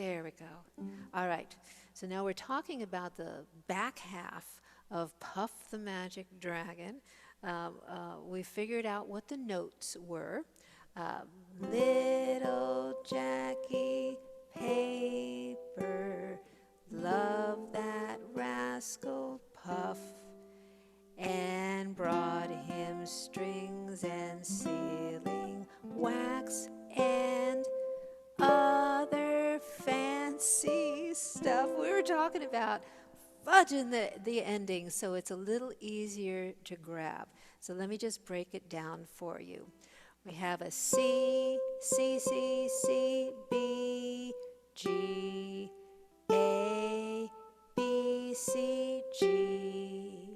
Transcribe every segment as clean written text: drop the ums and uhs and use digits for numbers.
There we go. All right. So now we're talking about the back half of Puff the Magic Dragon. We figured out what the notes were. Uh, Little Jackie Paper, love that rascal Puff, and brought him strings and sealing wax and other fancy stuff. We were talking about fudging the ending so it's a little easier to grab. So let me just break it down for you. We have a C, C, C, C, B, G, A, B, C, G,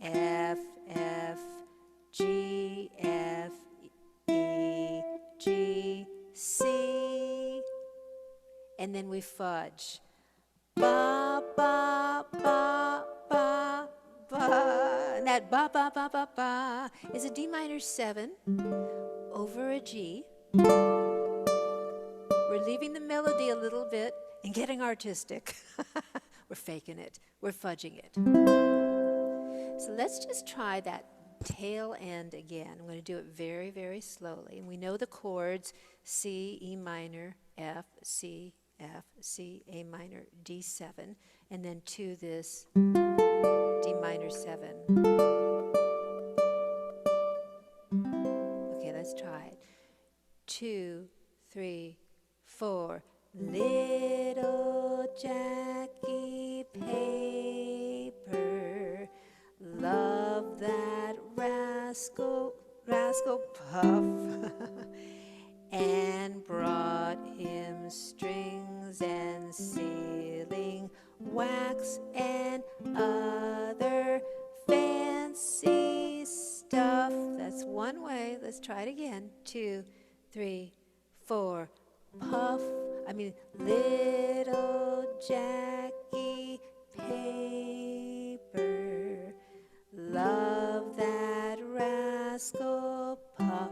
F, F, G, F, E, G, C, and then we fudge. Ba, ba, ba, ba, ba. And that ba, ba, ba, ba, ba is a D minor 7 over a G. We're leaving the melody a little bit and getting artistic. We're faking it. We're fudging it. So let's just try that tail end again. I'm going to do it very, very slowly. And we know the chords C, E minor, F, C, F, C, A minor, D7, and then to this D minor 7. Okay, let's try it. 2, 3, 4. Little Jackie Paper, love that rascal Puff, and brought him strings and sealing wax and other fancy stuff. That's one way. Let's try it again. 2, 3, 4. Little Jackie Paper, love that rascal Puff,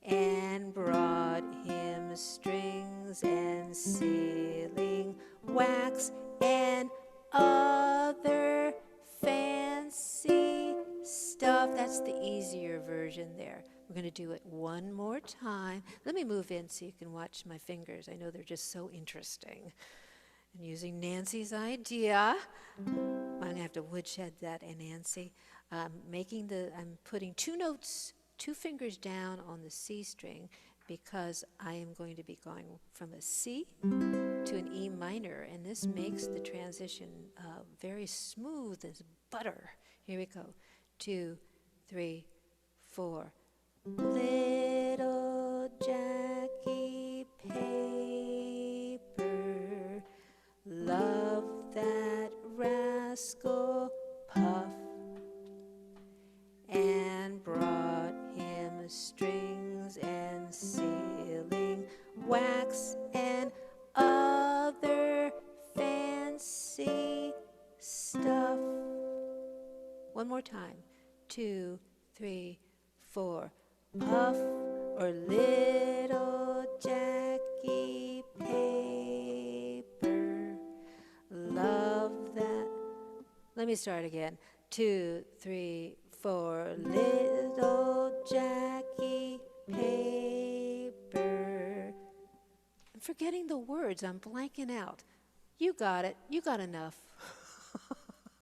and brought him strings and sealing wax and other fancy stuff. That's the easier version there. We're going to do it one more time. Let me move in so you can watch my fingers. I know they're just so interesting. And using Nancy's idea, I'm going to have to woodshed that, and Nancy. I'm putting 2 notes, 2 fingers down on the C string because I am going to be going from a C to an E minor, and this makes the transition very smooth as butter. Here we go. 2, 3, 4. Little Jackie Paper, love that rascal Puff, and brought him strings and sealing wax and other fancy stuff. One more time. 2, 3, 4. Puff or little Jackie Paper, love that. Let me start again. 2, 3, 4. Little Jackie Paper. I'm forgetting the words. I'm blanking out. You got it. You got enough.